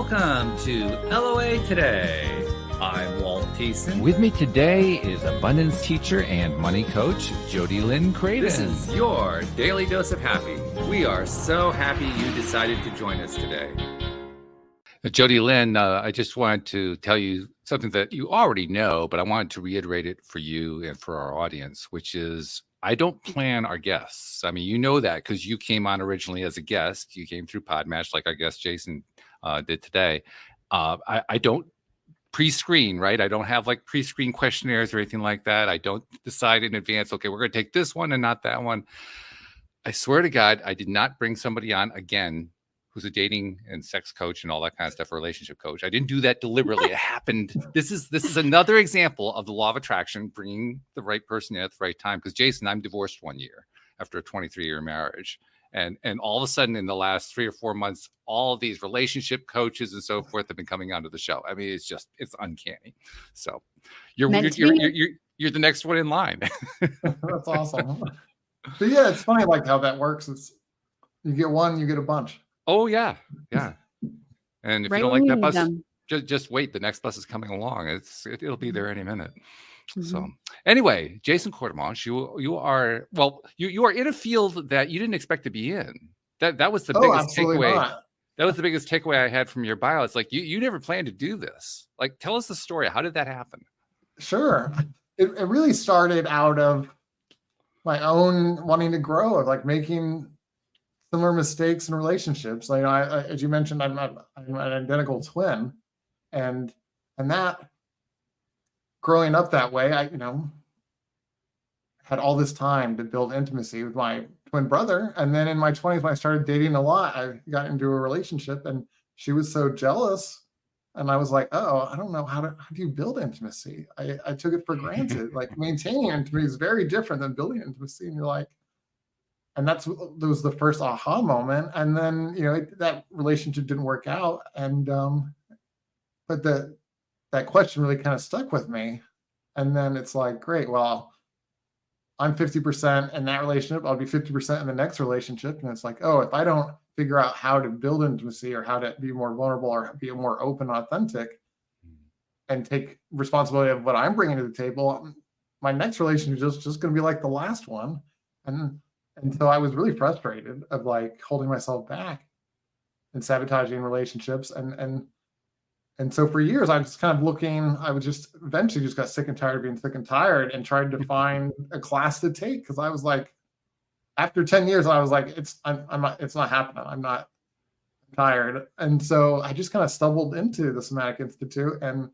Welcome to LOA Today. I'm Walt Thiessen. With me today is abundance teacher and money coach, Jody Lynn Craven. This is your daily dose of happy. We are so happy you decided to join us today. Jody Lynn, I just wanted to tell you something that you already know, but I wanted to reiterate it for you and for our audience, which is I don't plan our guests. I mean, you know that because you came on originally as a guest. You came through Podmatch like our guest Jason did today. I don't pre-screen, right? I don't have like pre-screen questionnaires or anything like that. I don't decide in advance, okay, we're going to take this one and not that one. I swear to God, I did not bring somebody on again who's a dating and sex coach and all that kind of stuff, a relationship coach. I didn't do that deliberately. It happened. This is another example of the law of attraction, bringing the right person in at the right time. Because Jason, I'm divorced 1 year after a 23-year marriage. And all of a sudden in the last 3 or 4 months, all of these relationship coaches and so forth have been coming onto the show. I mean, it's uncanny. So you're the next one in line. That's awesome. But yeah, it's funny like how that works. It's you get one, you get a bunch. Oh yeah. And if you don't like that bus, just wait. The next bus is coming along. It'll be there any minute. Mm-hmm. So anyway, Jason Courtemanche, you are in a field that you didn't expect to be in. That was the biggest takeaway. Not. That was the biggest takeaway I had from your bio. It's like you never planned to do this. Like, tell us the story. How did that happen? Sure. It really started out of my own wanting to grow, of like making similar mistakes in relationships. Like, as you mentioned, I'm an identical twin, and that growing up that way, I had all this time to build intimacy with my twin brother, and then in my 20s, when I started dating a lot, I got into a relationship, and she was so jealous, and I was like, oh, I don't know how do you build intimacy? I took it for granted. Like, maintaining intimacy is very different than building intimacy, and you're like. And that was the first aha moment. And then, that relationship didn't work out. And, but that question really kind of stuck with me. And then it's like, great, well, I'm 50% in that relationship. I'll be 50% in the next relationship. And it's like, oh, if I don't figure out how to build intimacy or how to be more vulnerable or be more open, authentic, and take responsibility of what I'm bringing to the table, my next relationship is just going to be like the last one. And so I was really frustrated of like holding myself back and sabotaging relationships. And so for years, I was kind of I was just eventually just got sick and tired of being sick and tired and tried to find a class to take. Because I was like, after 10 years, I was like, it's not happening. I'm tired. And so I just kind of stumbled into the Somatic Institute and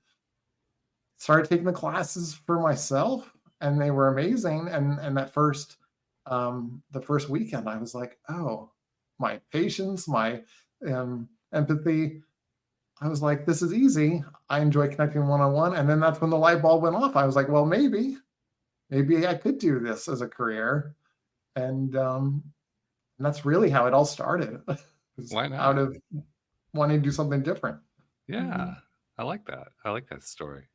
started taking the classes for myself. And they were amazing. And that the first weekend, I was like, oh, my patience, my empathy. I was like, this is easy. I enjoy connecting one-on-one. And then that's when the light bulb went off. I was like, well, maybe I could do this as a career. And that's really how it all started. Why not? Out of wanting to do something different. Yeah, I like that. I like that story.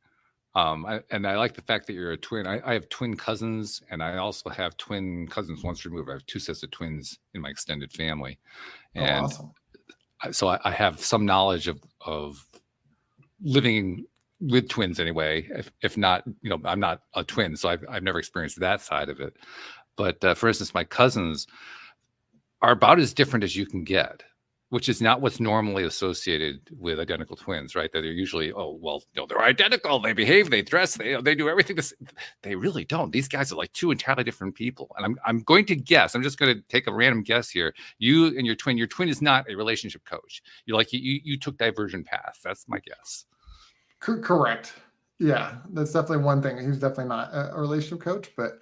I like the fact that you're a twin. I have twin cousins, and I also have twin cousins once removed. I have 2 sets of twins in my extended family. And awesome. So I have some knowledge of living with twins anyway. If not, I'm not a twin, so I've never experienced that side of it. But for instance, my cousins are about as different as you can get, which is not what's normally associated with identical twins, right? That they're usually, they're identical. They behave, they dress, they do everything. They really don't. These guys are like 2 entirely different people. And I'm going to guess, I'm just going to take a random guess here. You and your twin is not a relationship coach. You took diversion paths. That's my guess. Correct. Yeah, that's definitely one thing. He's definitely not a relationship coach, but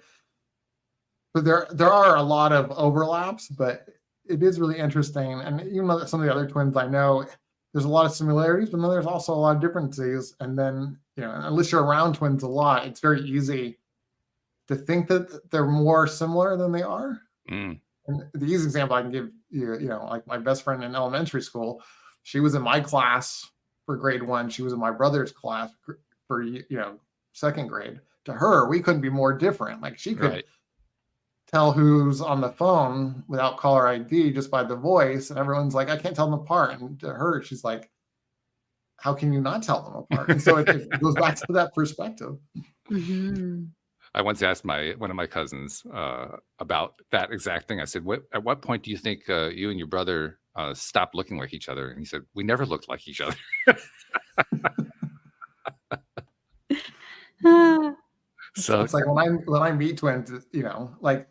there are a lot of overlaps, but it is really interesting. And even though some of the other twins I know, there's a lot of similarities, but then there's also a lot of differences. And then, unless you're around twins a lot, it's very easy to think that they're more similar than they are. And the easy example I can give you, like my best friend in elementary school, she was in my class for grade 1. She was in my brother's class for, second grade. To her, we couldn't be more different. Like she could tell who's on the phone without caller ID just by the voice. And everyone's like, I can't tell them apart. And to her, she's like, how can you not tell them apart? And so it goes back to that perspective. Mm-hmm. I once asked one of my cousins about that exact thing. I said, at what point do you think you and your brother stopped looking like each other? And he said, we never looked like each other. So it's like when I meet twins, you know, like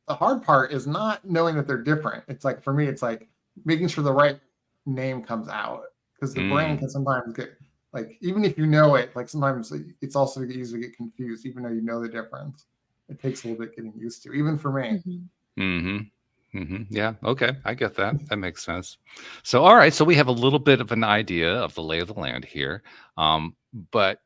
the hard part is not knowing that they're different. It's like, for me, it's like making sure the right name comes out, because the brain can sometimes get, like, even if you know it, like sometimes it's also easy to get confused, even though you know the difference. It takes a little bit getting used to, even for me. Yeah. Okay. I get that. That makes sense. So, all right. So we have a little bit of an idea of the lay of the land here. But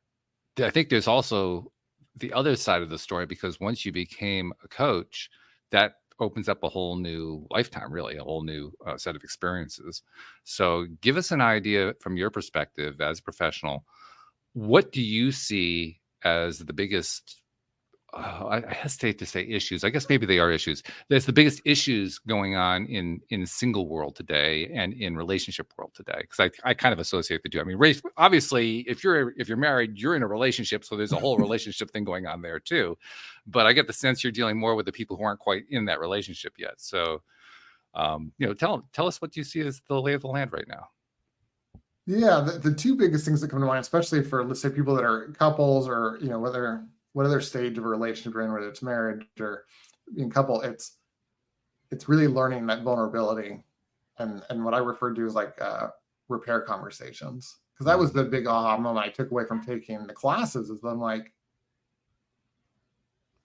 I think there's also the other side of the story, because once you became a coach, that opens up a whole new lifetime, really, a whole new set of experiences. So give us an idea from your perspective as a professional. What do you see as the biggest, I hesitate to say issues, I guess maybe they are issues. There's the biggest issues going on in single world today and in relationship world today, because I kind of associate the two. I mean, obviously, if you're married, you're in a relationship, so there's a whole relationship thing going on there too. But I get the sense you're dealing more with the people who aren't quite in that relationship yet. So, tell us what you see as the lay of the land right now. Yeah, the two biggest things that come to mind, especially for, let's say, people that are couples, or, you know, whatever stage of a relationship you're in, whether it's marriage or being couple, it's really learning that vulnerability, and what I refer to as like repair conversations. Because that was the big aha moment I took away from taking the classes, is I'm like,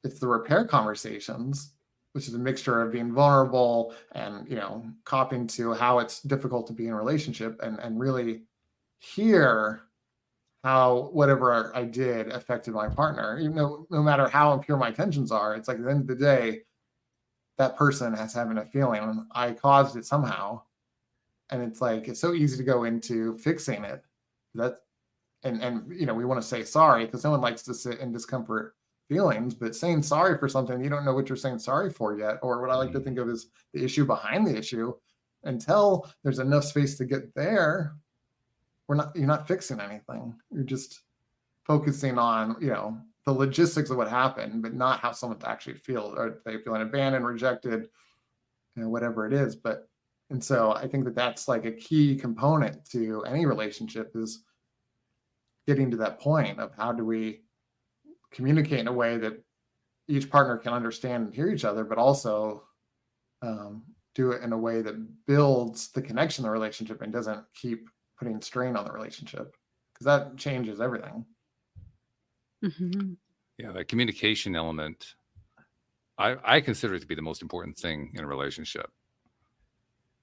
it's the repair conversations, which is a mixture of being vulnerable and, you know, coping to how it's difficult to be in a relationship, and really hear how whatever I did affected my partner. Even though, no matter how impure my intentions are, it's like at the end of the day, that person has having a feeling, I caused it somehow. And it's like, it's so easy to go into fixing it. And you know, we want to say sorry because no one likes to sit in discomfort feelings, but saying sorry for something you don't know what you're saying sorry for yet, or what I like to think of as the issue behind the issue, until there's enough space to get there, you're not fixing anything. You're just focusing on, you know, the logistics of what happened, but not how someone actually feels, or they feeling abandoned, rejected, you know, whatever it is. And so I think that that's like a key component to any relationship, is getting to that point of how do we communicate in a way that each partner can understand and hear each other, but also do it in a way that builds the connection in the relationship and doesn't keep putting strain on the relationship, because that changes everything. Yeah, that communication element, I consider it to be the most important thing in a relationship.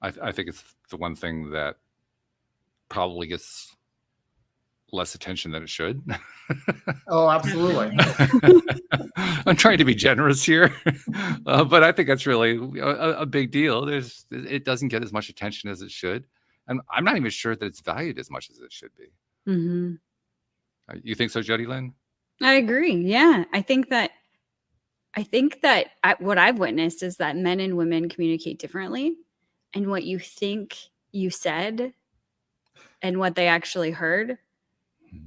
I think it's the one thing that probably gets less attention than it should. Oh, absolutely. I'm trying to be generous here, but I think that's really a big deal. It doesn't get as much attention as it should, and I'm not even sure that it's valued as much as it should be. You think so, Jody Lynn? I agree. Yeah, I think that what I've witnessed is that men and women communicate differently, and what you think you said and what they actually heard,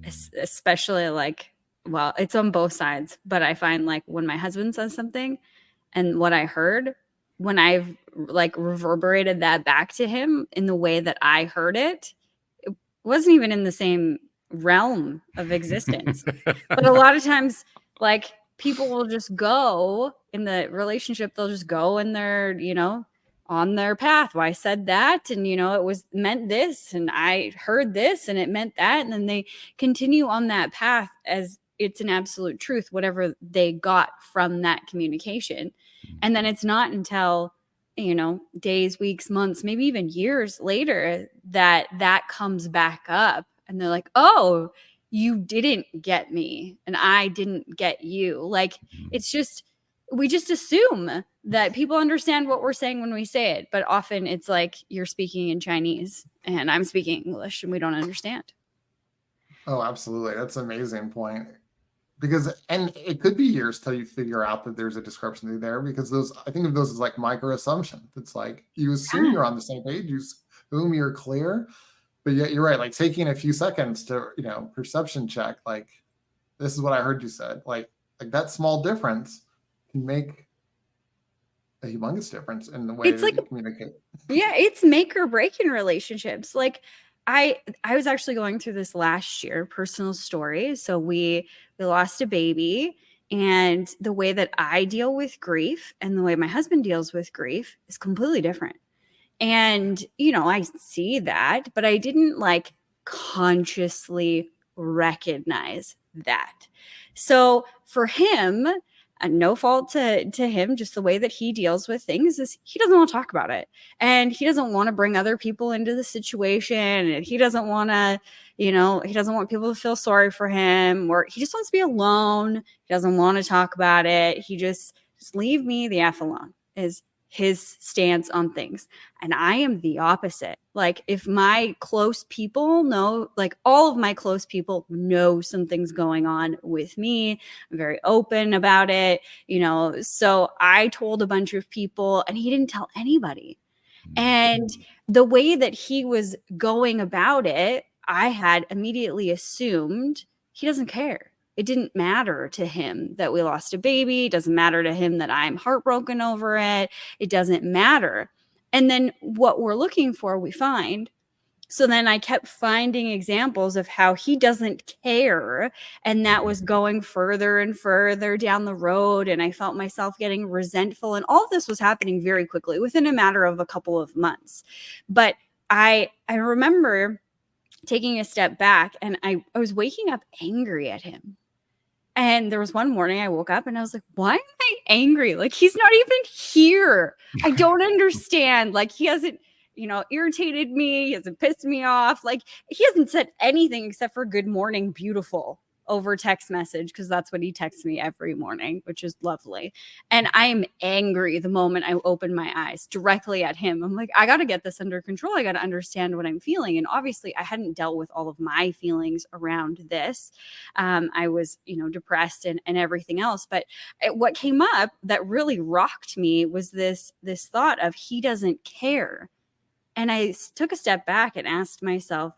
especially like, well, it's on both sides, but I find like when my husband says something and what I heard, when I've like reverberated that back to him in the way that I heard it, it wasn't even in the same realm of existence. But a lot of times, like, people will just go in the relationship, they'll just go in their, you know, on their path. Well, I said that, and, you know, it was meant this, and I heard this, and it meant that. And then they continue on that path as it's an absolute truth, whatever they got from that communication. And then it's not until, you know, days, weeks, months, maybe even years later that comes back up, and they're like, oh, you didn't get me and I didn't get you. Like, it's just, we just assume that people understand what we're saying when we say it, but often it's like you're speaking in Chinese and I'm speaking English and we don't understand. Oh, absolutely. That's an amazing point. Because, and it could be years till you figure out that there's a discrepancy there, because I think of those as like micro assumptions. It's like you assume you're on the same page, you assume you're clear, but yeah, you're right. Like taking a few seconds to, perception check, like, this is what I heard you said. Like that small difference can make a humongous difference in the way It's that like, you communicate. yeah, it's make or break in relationships. Like I was actually going through this last year, personal story. So we lost a baby, and the way that I deal with grief and the way my husband deals with grief is completely different. And, I see that, but I didn't like consciously recognize that. So for him, no fault to him, just the way that he deals with things is he doesn't want to talk about it. And he doesn't want to bring other people into the situation. And he doesn't want to, he doesn't want people to feel sorry for him, or he just wants to be alone. He doesn't want to talk about it. He just leave me the F alone is his stance on things. And I am the opposite. Like if my close people know, like all of my close people know something's going on with me, I'm very open about it, so I told a bunch of people and he didn't tell anybody. And the way that he was going about it, I had immediately assumed he doesn't care. It didn't matter to him that we lost a baby. It doesn't matter to him that I'm heartbroken over it. It doesn't matter. And then what we're looking for, we find. So then I kept finding examples of how he doesn't care. And that was going further and further down the road. And I felt myself getting resentful. And all of this was happening very quickly within a matter of a couple of months. But I remember taking a step back, and I was waking up angry at him. And there was one morning I woke up and I was like, why am I angry? Like, he's not even here. I don't understand. Like, he hasn't, irritated me. He hasn't pissed me off. Like, he hasn't said anything except for good morning, beautiful over text message, because that's what he texts me every morning, which is lovely. And I am angry the moment I open my eyes directly at him. I'm like, I got to get this under control. I got to understand what I'm feeling. And obviously I hadn't dealt with all of my feelings around this. I was, depressed and everything else. But what came up that really rocked me was this thought of he doesn't care. And I took a step back and asked myself,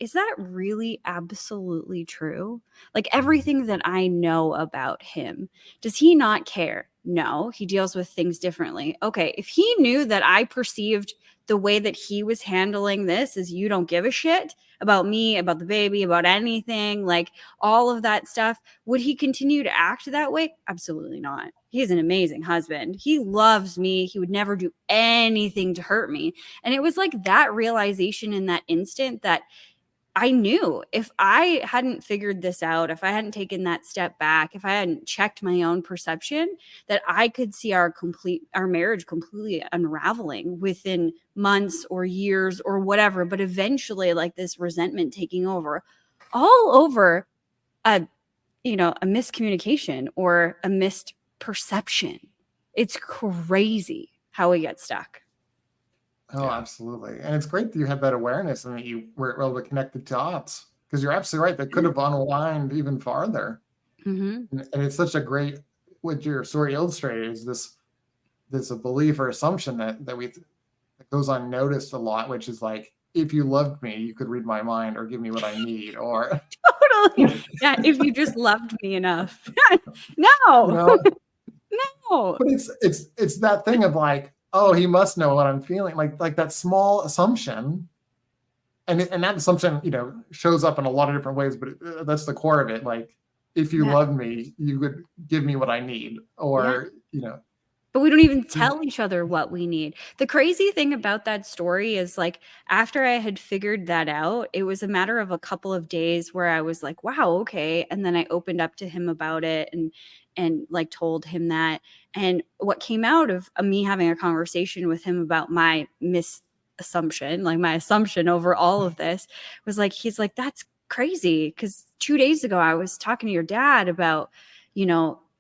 is that really absolutely true? Like everything that I know about him, does he not care? No, he deals with things differently. Okay, if he knew that I perceived the way that he was handling this as you don't give a shit about me, about the baby, about anything, like all of that stuff, would he continue to act that way? Absolutely not. He's an amazing husband. He loves me. He would never do anything to hurt me. And it was like that realization in that instant that I knew if I hadn't figured this out, if I hadn't taken that step back, if I hadn't checked my own perception, that I could see our marriage completely unraveling within months or years or whatever. But eventually, like this resentment taking over, all over a miscommunication or a missed perception. It's crazy how we get stuck. Oh, Yeah. absolutely. And it's great that you had that awareness and that you were able to connect the dots, because you're absolutely right. That could have unwind even farther. Mm-hmm. And it's such a great, what your story illustrated is this a belief or assumption that goes unnoticed a lot, which is like, if you loved me, you could read my mind or give me what I need, or Totally. Yeah, if you just loved me enough. No. No. But it's that thing of like, oh, he must know what I'm feeling, like that small assumption, and that assumption, shows up in a lot of different ways, but that's the core of it. Like, if you loved me, you would give me what I need, or But we don't even tell each other what we need. The crazy thing about that story is like, after I had figured that out, it was a matter of a couple of days where I was like, wow, okay. And then I opened up to him about it and like told him that. And what came out of me having a conversation with him about my misassumption, like my assumption over all of this, was like, he's like, that's crazy. Because 2 days ago, I was talking to your dad about,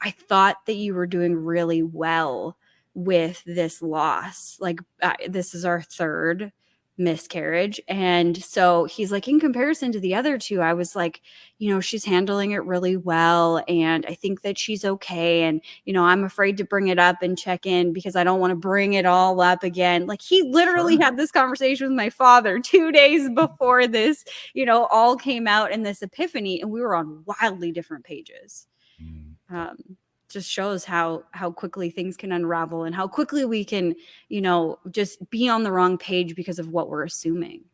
I thought that you were doing really well with this loss. Like this is our third miscarriage. And so he's like, in comparison to the other two, I was like, she's handling it really well. And I think that she's okay. And, I'm afraid to bring it up and check in because I don't want to bring it all up again. Like, he literally had this conversation with my father 2 days before this, all came out in this epiphany, and we were on wildly different pages. Just shows how quickly things can unravel and how quickly we can, just be on the wrong page because of what we're assuming.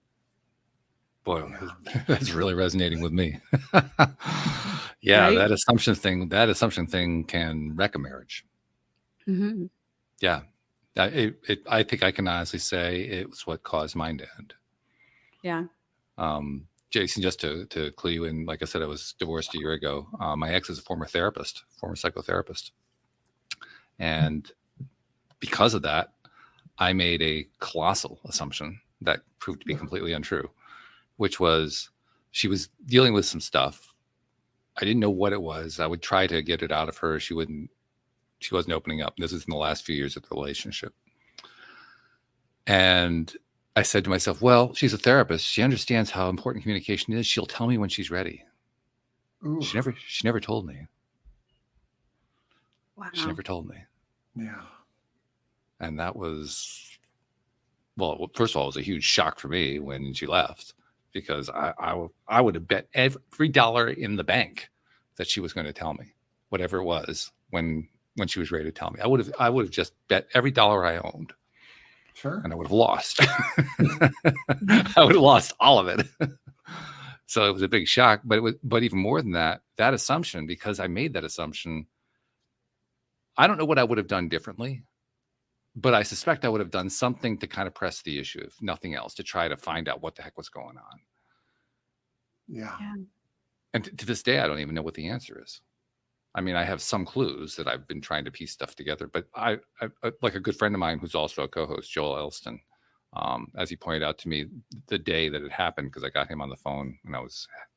Boy, that's really resonating with me. Yeah, right? that assumption thing can wreck a marriage. Mm-hmm. Yeah, I think I can honestly say it was what caused mine to end. Yeah. Jason, just to clue you in, like I said, I was divorced a year ago. My ex is a former psychotherapist. And because of that, I made a colossal assumption that proved to be completely untrue, which was she was dealing with some stuff. I didn't know what it was. I would try to get it out of her. She wasn't opening up. This is in the last few years of the relationship. And I said to myself, well, she's a therapist. She understands how important communication is. She'll tell me when she's ready. Ooh. She never told me. Wow. She never told me. Yeah. And that was, well, first of all, it was a huge shock for me when she left, because I would have bet every dollar in the bank that she was going to tell me whatever it was when she was ready to tell me. I would have just bet every dollar I owned. Sure. And I would have lost. I would have lost all of it. So it was a big shock. But even more than that assumption, because I made that assumption, I don't know what I would have done differently, but I suspect I would have done something to kind of press the issue, if nothing else, to try to find out what the heck was going on. Yeah. And to this day, I don't even know what the answer is. I mean, I have some clues that I've been trying to piece stuff together, but I like a good friend of mine who's also a co-host, Joel Elston, as he pointed out to me the day that it happened, because I got him on the phone and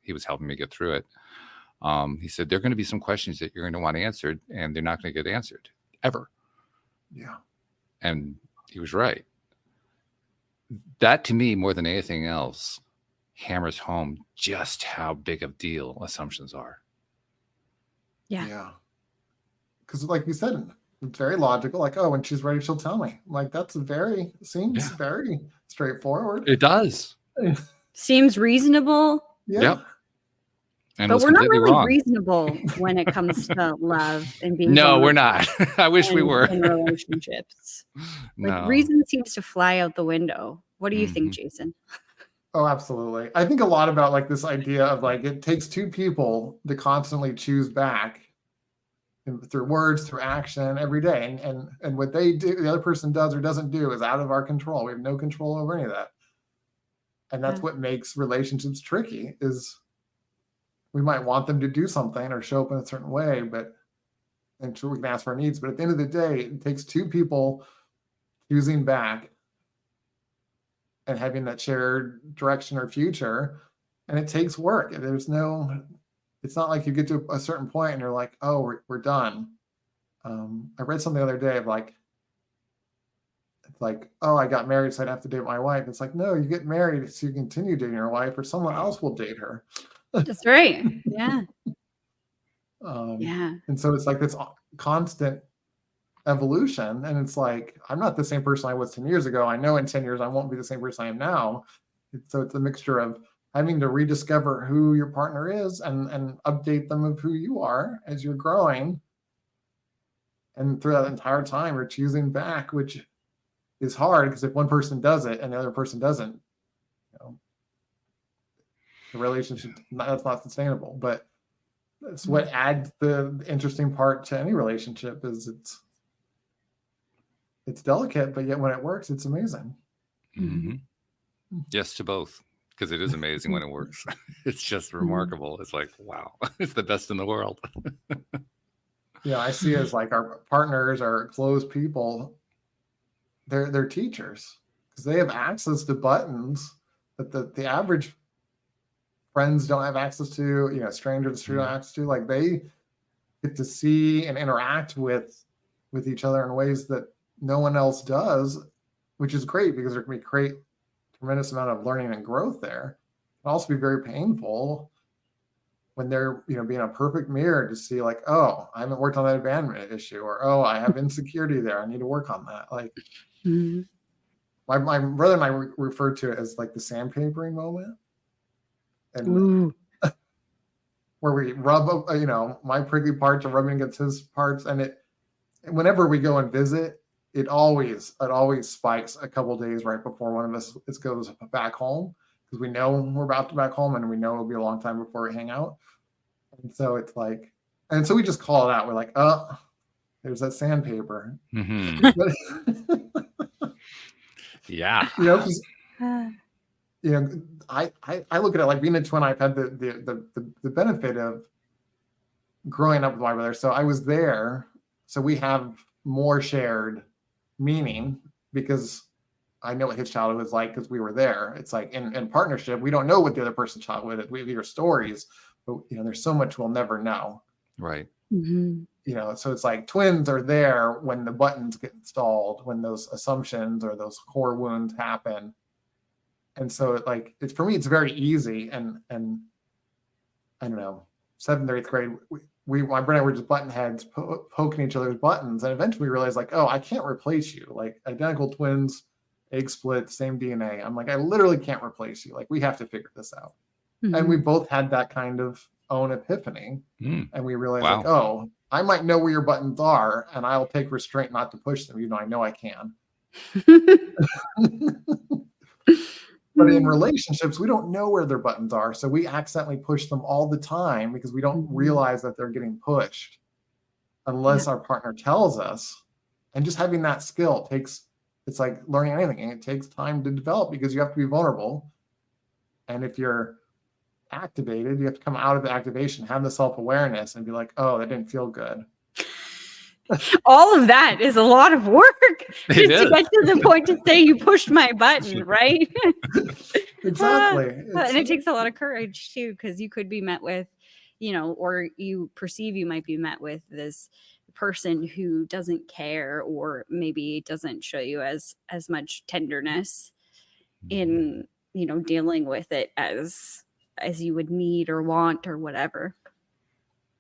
he was helping me get through it. He said, there are going to be some questions that you're going to want answered, and they're not going to get answered ever. Yeah. And he was right. That, to me, more than anything else, hammers home just how big of a deal assumptions are. Yeah. Because like you said, it's very logical. Like, oh, when she's ready, she'll tell me. Like, seems very straightforward. It does. Seems reasonable. Yeah. Yep. And but we're not really wrong. Reasonable when it comes to love and being. No, we're not. I wish we were. In relationships. Like, reason seems to fly out the window. What do you think, Jason? Oh, absolutely. I think a lot about like this idea of like, it takes two people to constantly choose back through words, through action every day. And what they do, the other person does or doesn't do, is out of our control. We have no control over any of that. And that's what makes relationships tricky, is we might want them to do something or show up in a certain way, and sure, we can ask for our needs. But at the end of the day, it takes two people choosing back and having that shared direction or future. And it takes work. It's not like you get to a certain point and you're like, oh, we're done. I read something the other day of like, it's like, oh, I got married, so I'd have to date my wife. It's like, no, you get married so you continue dating your wife, or someone else will date her. That's right. Yeah. And so it's like this constant evolution, and it's like, I'm not the same person I was 10 years ago. I know in 10 years I won't be the same person I am now. So it's a mixture of having to rediscover who your partner is and update them of who you are as you're growing. And through that entire time, you're choosing back, which is hard, because if one person does it and the other person doesn't, the relationship, that's not sustainable. But that's what adds the interesting part to any relationship, is it's delicate, but yet when it works, it's amazing. Mm-hmm. Yes to both, because it is amazing when it works. It's just remarkable. It's like, wow, it's the best in the world. Yeah, I see it as like our partners, our close people, they're teachers, because they have access to buttons that the average friends don't have access to, strangers don't have access to. Like, they get to see and interact with each other in ways that no one else does, which is great, because there can be great tremendous amount of learning and growth there. It can also be very painful when they're, being a perfect mirror to see like, oh, I haven't worked on that abandonment issue, or, oh, I have insecurity there, I need to work on that. Like, my brother and I refer to it as like the sandpapering moment. And where we rub, my prickly parts are rubbing against his parts. And whenever we go and visit, it always spikes a couple days right before one of us goes back home, because we know we're about to back home and we know it'll be a long time before we hang out. And so it's like, and so we just call it out. We're like, oh, there's that sandpaper. Yeah. I look at it like being a twin. I've had the benefit of growing up with my brother. So I was there. So we have more shared meaning because I know what his childhood was like because we were there. It's like in partnership, we don't know what the other person's childhood is. We hear stories, but there's so much we'll never know. Right. So it's like twins are there when the buttons get installed, when those assumptions or those core wounds happen. And so it's for me, it's very easy. And I don't know, 7th or 8th grade, my brother and I were just button heads poking each other's buttons. And eventually we realized like, oh, I can't replace you. Like identical twins, egg split, same DNA. I'm like, I literally can't replace you. Like we have to figure this out. And we both had that kind of own epiphany. And we realized like, oh, I might know where your buttons are and I'll take restraint not to push them, even though I know I can. But in relationships, we don't know where their buttons are. So we accidentally push them all the time because we don't realize that they're getting pushed unless our partner tells us. And just having that skill it's like learning anything. And it takes time to develop because you have to be vulnerable. And if you're activated, you have to come out of the activation, have the self-awareness and be like, oh, that didn't feel good. All of that is a lot of work just to get to the point to say you pushed my button, right? Exactly. And it takes a lot of courage too, because you could be met with, or you perceive you might be met with this person who doesn't care or maybe doesn't show you as much tenderness in, dealing with it as you would need or want or whatever.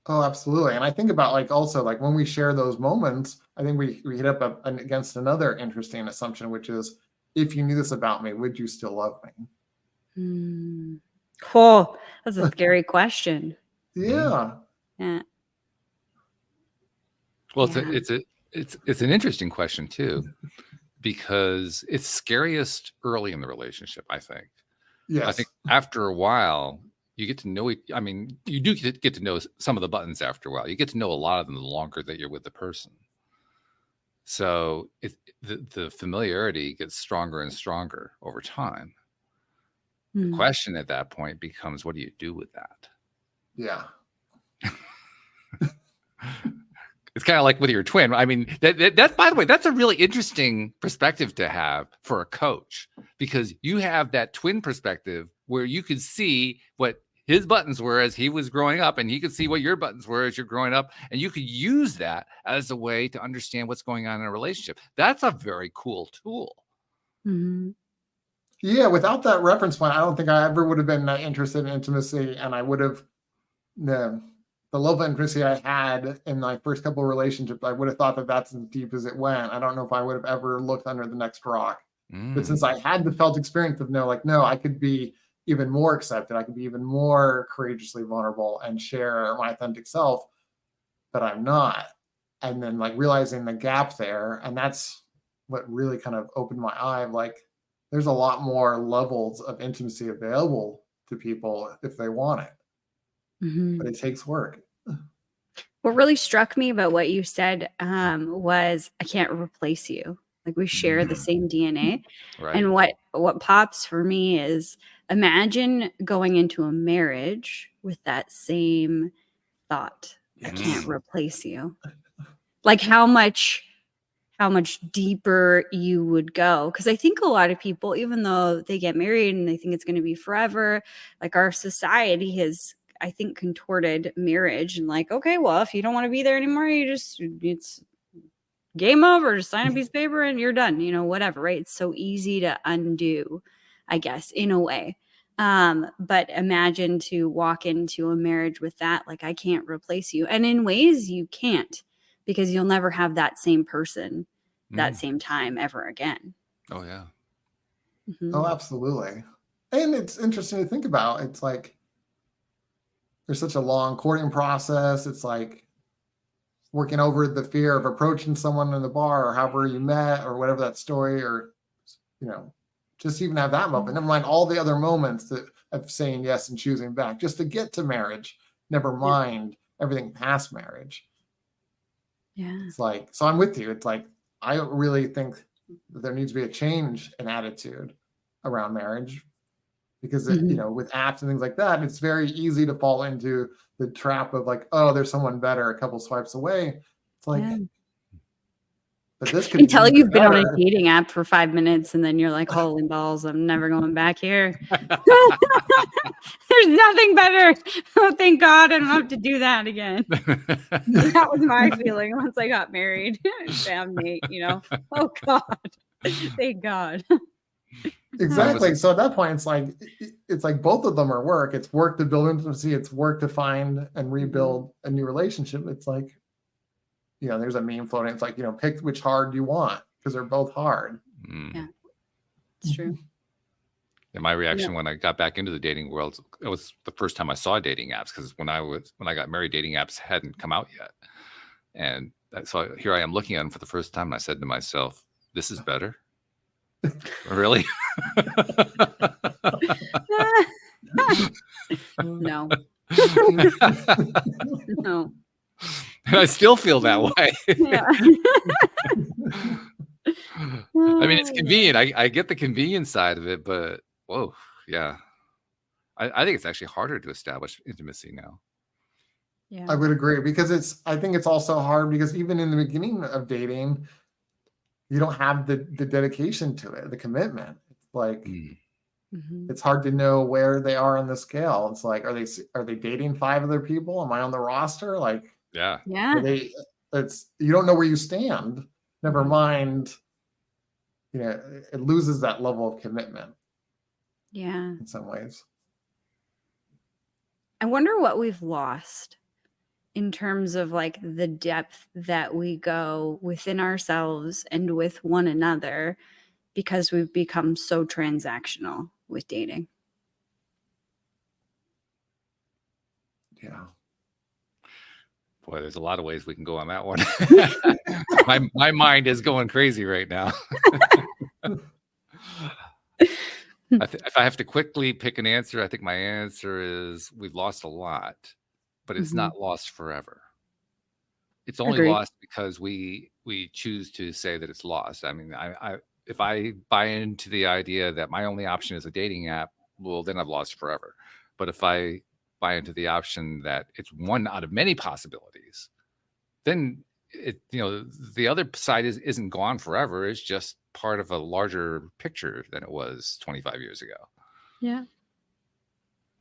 Oh, absolutely. And I think about also when we share those moments, I think we hit up against another interesting assumption, which is, if you knew this about me, would you still love me? Oh, that's a scary question. Yeah. Yeah. Well, it's an interesting question too, because it's scariest early in the relationship, I think. Yes. I think after a while, you get to know it. I mean, you do get to know some of the buttons after a while. You get to know a lot of them the longer that you're with the person. So the familiarity gets stronger and stronger over time. The question at that point becomes, what do you do with that? Yeah. It's kind of like with your twin. I mean, that by the way, that's a really interesting perspective to have for a coach, because you have that twin perspective where you could see what his buttons were as he was growing up, and he could see what your buttons were as you're growing up, and you could use that as a way to understand what's going on in a relationship. That's a very cool tool. Yeah, without that reference point, I don't think I ever would have been interested in intimacy, and I would have the love of intimacy I had in my first couple of relationships, I would have thought that that's as deep as it went. I don't know if I would have ever looked under the next rock. But since I had the felt experience of no, I could be even more accepted. I could be even more courageously vulnerable and share my authentic self, but I'm not. And then realizing the gap there. And that's what really kind of opened my eye of there's a lot more levels of intimacy available to people if they want it. But it takes work. What really struck me about what you said was, I can't replace you. We share the same DNA. Right. And what pops for me is, imagine going into a marriage with that same thought. I can't replace you. How much deeper you would go. Because I think a lot of people, even though they get married and they think it's going to be forever, our society has, I think, contorted marriage and okay, well, if you don't want to be there anymore, it's game over, just sign a piece of paper and you're done, whatever, right? It's so easy to undo. I guess, in a way. But imagine to walk into a marriage with that, like, I can't replace you. And in ways you can't, because you'll never have that same person, that same time ever again. Oh, yeah. Oh, absolutely. And it's interesting to think about. It's like there's such a long courting process. It's like working over the fear of approaching someone in the bar or however you met or whatever that story, or, you know, just even have that moment. Never mind all the other moments of saying yes and choosing back just to get to marriage. Never mind everything past marriage. Yeah. It's like, so I'm with you. It's like, I really think that there needs to be a change in attitude around marriage, because you know, with apps and things like that, it's very easy to fall into the trap of like, oh, there's someone better a couple swipes away. It's like, but this could until be you've been on better. a dating app for 5 minutes and then you're like, holy balls, I'm never going back here. There's nothing better. Oh, thank God I don't have to do that again. That was my feeling once I got married. Found Nate, you know. Oh God. Thank God. Exactly. So at that point, it's like both of them are work. It's work to build intimacy. It's work to find and rebuild a new relationship. It's like, you know, there's a meme floating. It's like, you know, pick which hard you want, because they're both hard. Yeah, it's true. And my reaction when I got back into the dating world, it was the first time I saw dating apps, because when I got married, dating apps hadn't come out yet. And so here I am looking at them for the first time, and I said to myself, this is better. Really? No. No. And I still feel that way. Yeah. I mean, it's convenient. I get the convenience side of it, but whoa, yeah. I think it's actually harder to establish intimacy now. Yeah. I would agree, because I think it's also hard because even in the beginning of dating, you don't have the dedication to it, the commitment. It's like, it's hard to know where they are on the scale. It's like, are they dating 5 other people? Am I on the roster? Like, Yeah. you don't know where you stand. Never mind, you know, it loses that level of commitment. Yeah. In some ways. I wonder what we've lost in terms of like the depth that we go within ourselves and with one another, because we've become so transactional with dating. Yeah. Boy, there's a lot of ways we can go on that one. my mind is going crazy right now. If I have to quickly pick an answer, I think my answer is we've lost a lot, but it's not lost forever. It's only lost because we choose to say that it's lost. I mean, if I buy into the idea that my only option is a dating app, well, then I've lost forever. But if I buy into the option that it's one out of many possibilities, then the other side isn't gone forever. It's just part of a larger picture than it was 25 years ago. Yeah.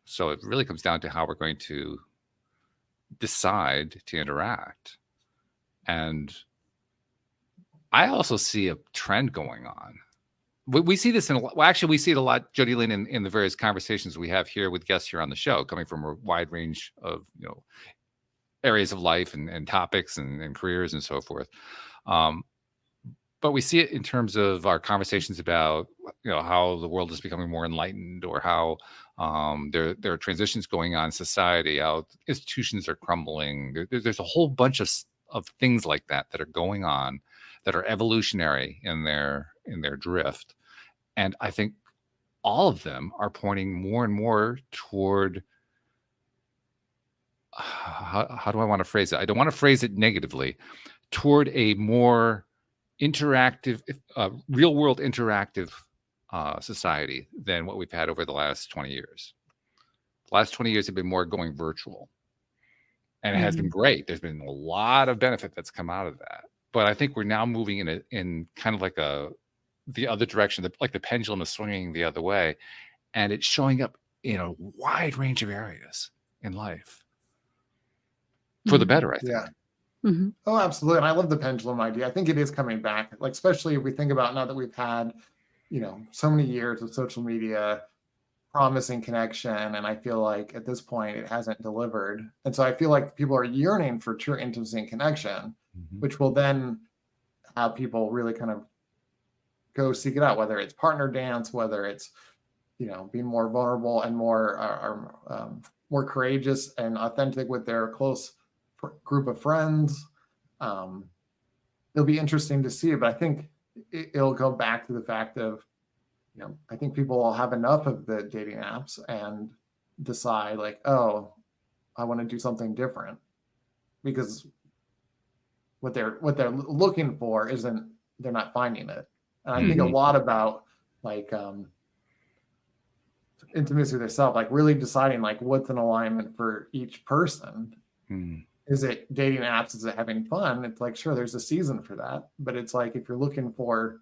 So it really comes down to how we're going to decide to interact. And I also see a trend going on. We see this we see it a lot, Jody Lynn, in the various conversations we have here with guests here on the show, coming from a wide range of areas of life and topics and careers and so forth. But we see it in terms of our conversations about how the world is becoming more enlightened, or how there are transitions going on in society, how institutions are crumbling. There's a whole bunch of things like that are going on that are evolutionary in their drift. And I think all of them are pointing more and more toward, how do I want to phrase it? I don't want to phrase it negatively, toward a more interactive, real world interactive society than what we've had over the last 20 years. The last 20 years have been more going virtual. And it has been great. There's been a lot of benefit that's come out of that. But I think we're now moving in kind of like the other direction, like the pendulum is swinging the other way. And it's showing up in a wide range of areas in life. For the better, I think. Yeah. Oh, absolutely. And I love the pendulum idea. I think it is coming back, like, especially if we think about now that we've had so many years of social media promising connection, and I feel like at this point it hasn't delivered. And so I feel like people are yearning for true intimacy and connection, which will then have people really kind of go seek it out, whether it's partner dance, whether it's being more vulnerable and more courageous and authentic with their close group of friends. It'll be interesting to see, but I think it'll go back to the fact of, I think people will have enough of the dating apps and decide like, oh, I want to do something different, because what they're looking for they're not finding it. And I think a lot about like intimacy with yourself, like really deciding like what's an alignment for each person. Is it dating apps? Is it having fun? It's like, sure, there's a season for that, but it's like, if you're looking for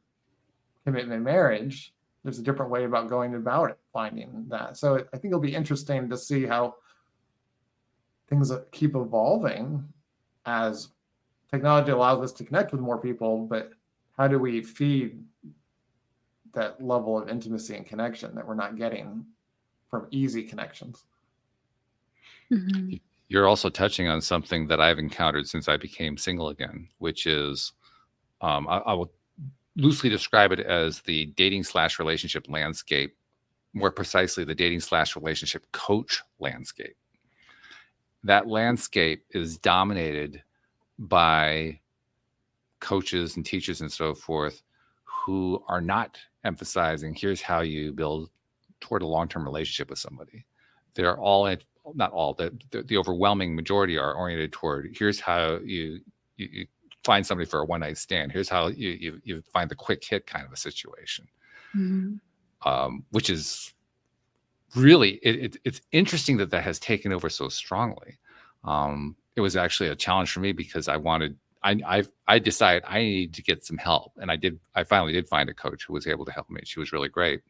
commitment marriage, there's a different way about going about it, finding that. So I think it'll be interesting to see how things keep evolving as technology allows us to connect with more people, but how do we feed that level of intimacy and connection that we're not getting from easy connections? You're also touching on something that I've encountered since I became single again, which is, I will loosely describe it as the dating/relationship landscape, more precisely the dating/relationship coach landscape. That landscape is dominated by coaches and teachers and so forth who are not emphasizing, here's how you build toward a long-term relationship with somebody. They're all, not all, the overwhelming majority are oriented toward, here's how you find somebody for a one-night stand. Here's how you find the quick hit kind of a situation, which is really, it's interesting that has taken over so strongly. It was actually a challenge for me because I decided I needed to get some help, and I finally did find a coach who was able to help me. She was really great.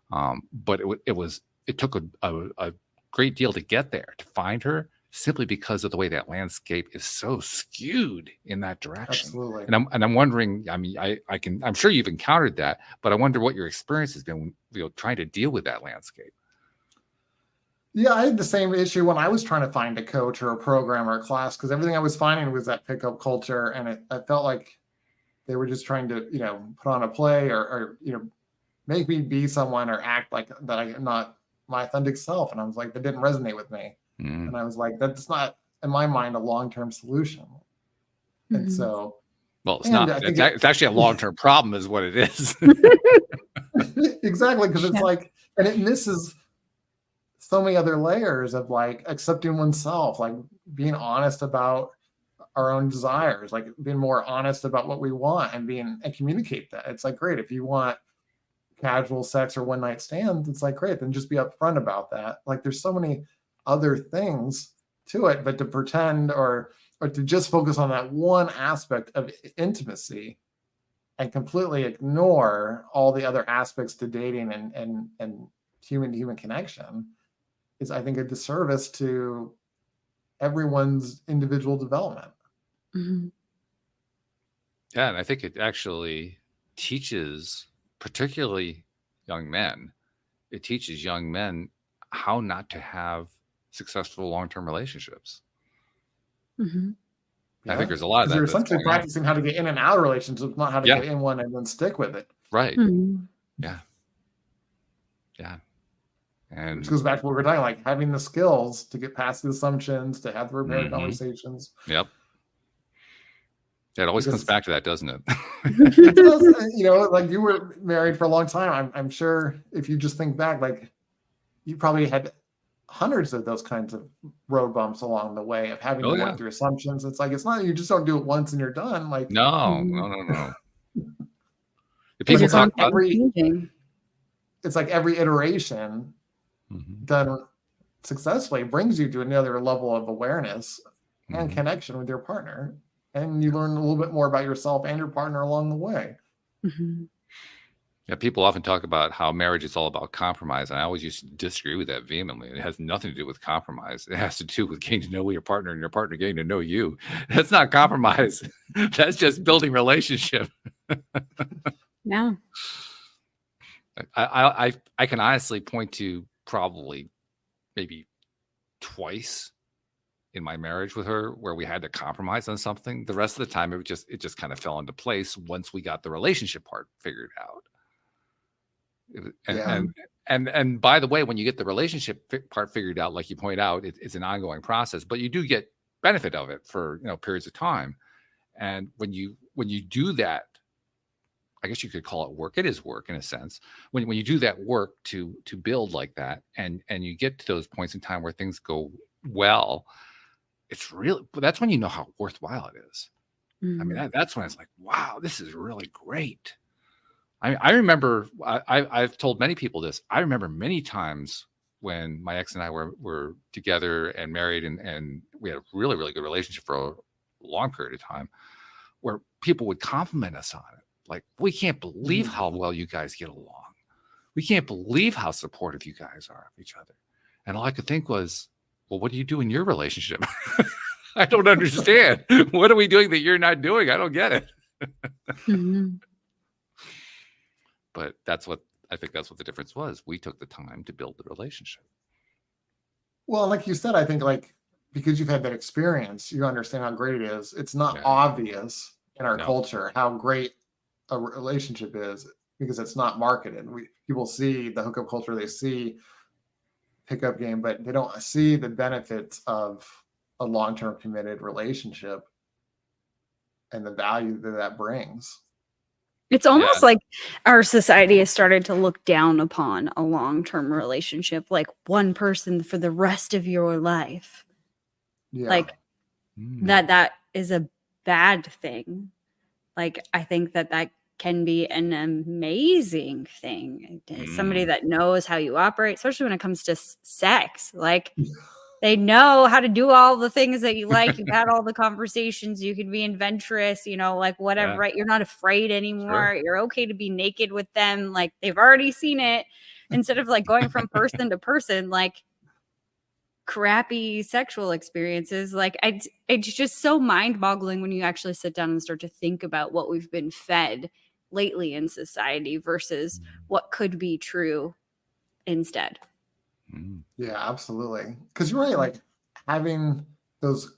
But it took a great deal to get there, to find her, simply because of the way that landscape is so skewed in that direction. Absolutely. And I'm wondering, I mean, I'm sure you've encountered that, but I wonder what your experience has been, trying to deal with that landscape. Yeah, I had the same issue when I was trying to find a coach or a program or a class, because everything I was finding was that pickup culture, and I felt like they were just trying to, put on a play or make me be someone or act like that I'm not my authentic self. And I was like, that didn't resonate with me. And I was like, that's not, in my mind, a long-term solution. And so, well, it's not. It's actually a long-term problem, is what it is. Exactly, because it's like, and it misses so many other layers of like accepting oneself, like being honest about our own desires, like being more honest about what we want and communicate that. It's like, great, if you want casual sex or one night stands, it's like, great, then just be upfront about that. Like, there's so many other things to it, but to pretend or to just focus on that one aspect of intimacy and completely ignore all the other aspects to dating and human to human connection is, I think, a disservice to everyone's individual development. Yeah, and I think it actually teaches, particularly young men, it teaches young men how not to have successful long-term relationships. I think there's a lot of that. You're essentially practicing how to get in and out of relationships, not how to get in one and then stick with it. Right. Yeah. And which goes back to what we're talking, like having the skills to get past the assumptions, to have the repair conversations. Yep. It always comes back to that, doesn't it? It does, like you were married for a long time. I'm sure if you just think back, like you probably had hundreds of those kinds of road bumps along the way of having to work through assumptions. It's like, it's not, you just don't do it once and you're done. Like, no. If people talk about it's like every iteration done successfully brings you to another level of awareness and connection with your partner. And you learn a little bit more about yourself and your partner along the way. Yeah, people often talk about how marriage is all about compromise, and I always used to disagree with that vehemently. It has nothing to do with compromise. It has to do with getting to know your partner and your partner getting to know you. That's not compromise. That's just building relationship. Yeah. I can honestly point to probably maybe twice in my marriage with her where we had to compromise on something. The rest of the time, it just kind of fell into place once we got the relationship part figured out. And by the way, when you get the relationship part figured out, like you point out, it's an ongoing process, but you do get benefit of it for periods of time. And when you do that, I guess you could call it work. It is work in a sense. When you do that work to build like that, and you get to those points in time where things go well, that's when you know how worthwhile it is. I mean, that's when it's like, wow, this is really great. I remember, I've told many people this. I remember many times when my ex and I were together and married, and we had a really, really good relationship for a long period of time, where people would compliment us on it. Like, we can't believe how well you guys get along. We can't believe how supportive you guys are of each other. And all I could think was, well, what do you do in your relationship? I don't understand. What are we doing that you're not doing? I don't get it. But I think that's what the difference was. We took the time to build the relationship. Well, like you said, I think because you've had that experience, you understand how great it is. It's not obvious in our culture how great a relationship is because it's not marketed. People see the hookup culture, they see pickup game, but they don't see the benefits of a long-term committed relationship and the value that brings. It's almost like our society has started to look down upon a long-term relationship, like one person for the rest of your life. Like that is a bad thing. Like, I think that can be an amazing thing. Somebody that knows how you operate, especially when it comes to sex. Like, they know how to do all the things that you like. You've had all the conversations. You can be adventurous, like whatever, right? You're not afraid anymore. You're okay to be naked with them. Like, they've already seen it. Instead of like going from person to person, like crappy sexual experiences. Like, it's just so mind-boggling when you actually sit down and start to think about what we've been fed lately in society versus what could be true instead. Yeah, absolutely. Because you're right, like having those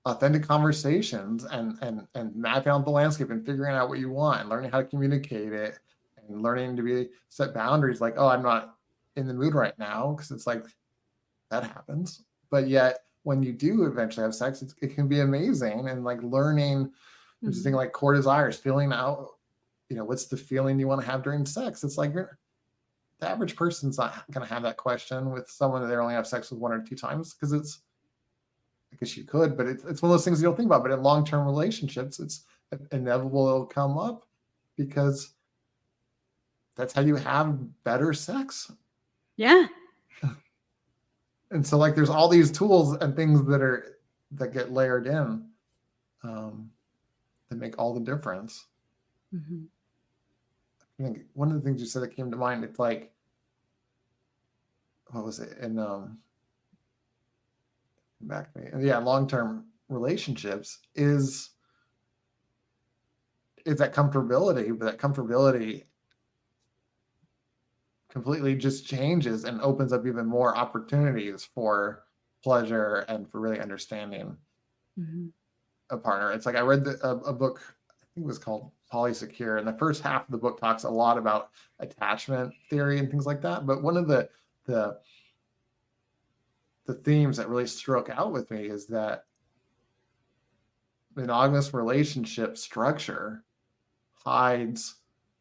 authentic conversations and mapping out the landscape and figuring out what you want and learning how to communicate it and learning to set boundaries. Like, oh, I'm not in the mood right now, because it's like that happens. But yet, when you do eventually have sex, it can be amazing. And like learning, there's a thing like core desires, feeling out, what's the feeling you want to have during sex? It's like the average person's not going to have that question with someone that they only have sex with 1 or 2 times, because I guess you could, but it's one of those things you don't think about. But in long-term relationships, it's inevitable it'll come up, because that's how you have better sex. Yeah. And so like there's all these tools and things that get layered in that make all the difference. I think one of the things you said that came to mind, it's like, what was it? And back to me. And yeah, long-term relationships is that comfortability, but that comfortability completely just changes and opens up even more opportunities for pleasure and for really understanding a partner. It's like I read a book, I think it was called Polysecure, and the first half of the book talks a lot about attachment theory and things like that. But one of the themes that really struck out with me is that monogamous relationship structure hides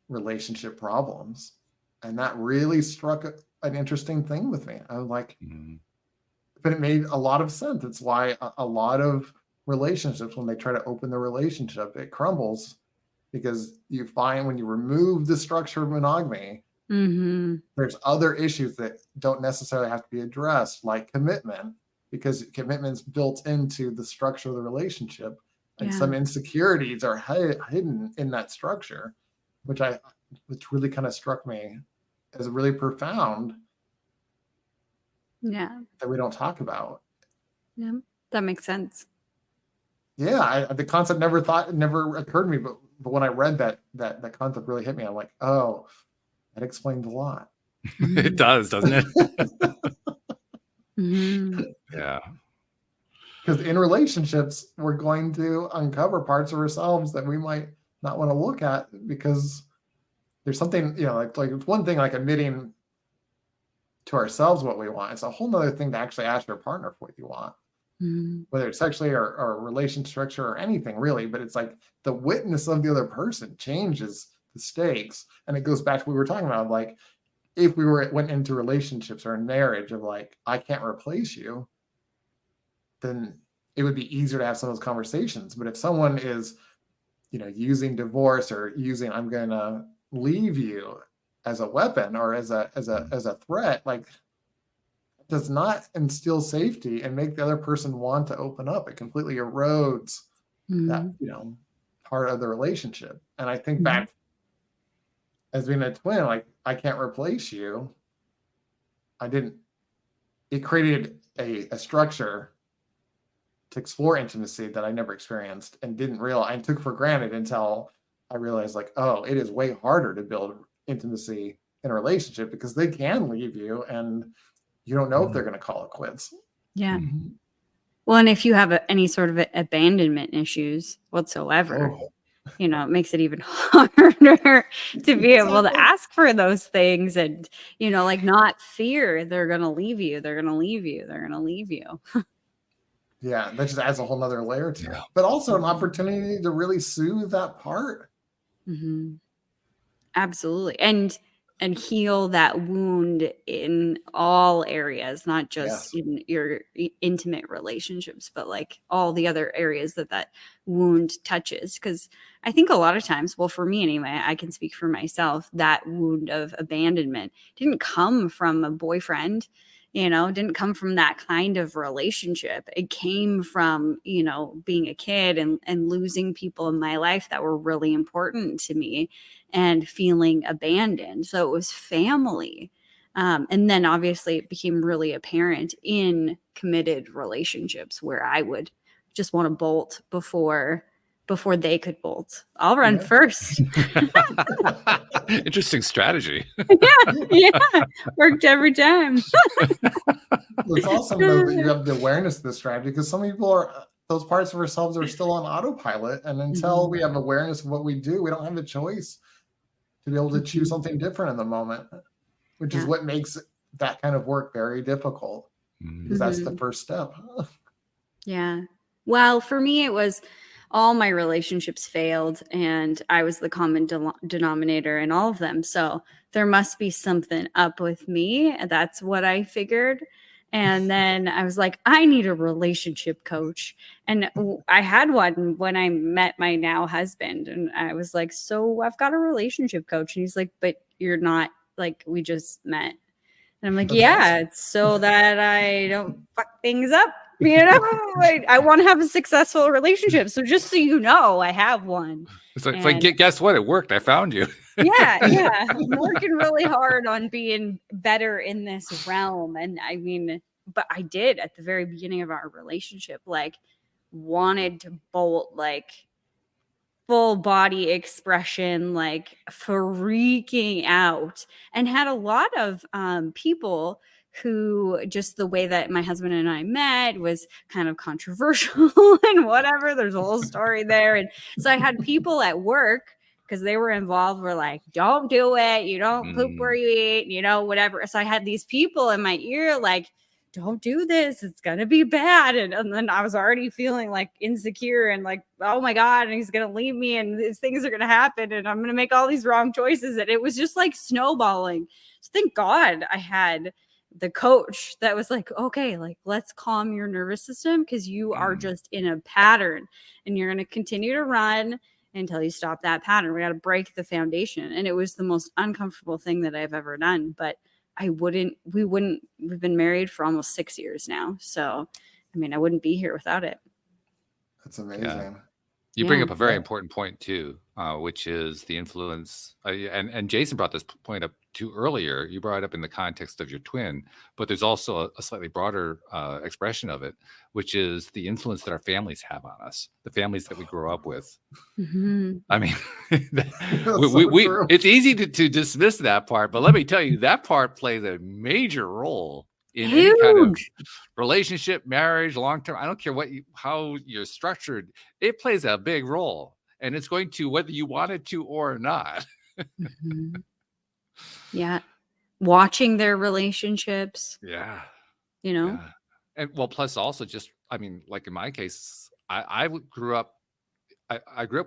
relationship problems. And that really struck an interesting thing with me. I was like, but it made a lot of sense. It's why a lot of relationships, when they try to open the relationship, it crumbles, because you find when you remove the structure of monogamy, there's other issues that don't necessarily have to be addressed, like commitment, because commitment's built into the structure of the relationship, and some insecurities are hidden in that structure, which really kind of struck me as really profound. Yeah. That we don't talk about. Yeah, that makes sense. Yeah, the concept never occurred to me, but when I read that concept really hit me. I'm like, oh, That explains a lot. It does, doesn't it? Mhm. Yeah. Because in relationships, we're going to uncover parts of ourselves that we might not want to look at because there's something, like it's one thing like admitting to ourselves what we want. It's a whole nother thing to actually ask your partner for what you want, Mhm. whether it's sexually or relation structure or anything really. But it's like the witness of the other person changes the stakes. And it goes back to what we were talking about, like if we went into relationships or a marriage of like, I can't replace you, then it would be easier to have some of those conversations. But if someone is, using divorce or using I'm gonna leave you as a weapon or as a threat, like does not instill safety and make the other person want to open up. It completely erodes that, Mhm. part of the relationship. And I think Mhm. back as being a twin, like I can't replace you. It created a structure to explore intimacy that I never experienced and didn't realize and took for granted until I realized like, oh, it is way harder to build intimacy in a relationship because they can leave you and you don't know if they're going to call it quits. Yeah. Mhm. Well, and if you have any sort of abandonment issues whatsoever, Oh, it makes it even harder to be able to exactly. ask for those things and, like not fear they're going to leave you. They're going to leave you. They're going to leave you. Yeah, that just adds a whole nother layer to Yeah. it. But also an opportunity to really soothe that part. Mhm. Absolutely. And heal that wound in all areas, not just Yes. in your intimate relationships, but like all the other areas that wound touches. Because I think a lot of times, well, for me anyway, I can speak for myself, that wound of abandonment didn't come from a boyfriend, didn't come from that kind of relationship. It came from, being a kid and losing people in my life that were really important to me and feeling abandoned. So it was family. And then obviously it became really apparent in committed relationships where I would just want to bolt before they could bolt. I'll run Yeah. first. Interesting strategy. Yeah. Worked every time. It's awesome though that you have the awareness of this strategy because some people are those parts of ourselves are still on autopilot. And until we have awareness of what we do, we don't have a choice to be able to choose something different in the moment, which is Yeah. what makes that kind of work very difficult because that's the Mhm. first step. Yeah. Well, for me, it was all my relationships failed, and I was the common denominator in all of them. So there must be something up with me. That's what I figured. And then I was like, I need a relationship coach. And I had one when I met my now husband. And I was like, so I've got a relationship coach. And he's like, but you're not, like, we just met. And I'm like, That's yeah, awesome. it's so that I don't fuck things up. I want to have a successful relationship. So just so you know, I have one. It's like, And guess what? It worked. I found you. yeah, I'm working really hard on being better in this realm. And I mean, but I did at the very beginning of our relationship, like wanted to bolt like full body expression, like freaking out, and had a lot of people who just the way that my husband and I met was kind of controversial and whatever. There's a whole story there. And so I had people at work because they were involved were like, don't do it. You don't poop where you eat, whatever. So I had these people in my ear like, don't do this, it's gonna be bad. And then I was already feeling like insecure and like, oh my god, and he's gonna leave me and these things are gonna happen and I'm gonna make all these wrong choices. And it was just like snowballing. So thank god I had the coach that was like, okay, like let's calm your nervous system because you are just in a pattern and you're gonna continue to run until you stop that pattern. We got to break the foundation. And it was the most uncomfortable thing that I've ever done, but we've been married for almost 6 years now. So, I mean, I wouldn't be here without it. That's amazing. You bring Yeah. up a very important point too, which is the influence. And Jason brought this point up to earlier, you brought it up in the context of your twin, but there's also a slightly broader expression of it, which is the influence that our families have on us, the families that we grow up with. Mm-hmm. I mean, so true. it's easy to dismiss that part, but let me tell you, that part plays a major role in any kind of Huge. relationship, marriage, long-term. I don't care how you're structured. It plays a big role, and it's going to, whether you want it to or not. Mm-hmm. Yeah. Watching their relationships, Yeah. you know? Yeah. And well, plus also just, I mean, like in my case, I grew up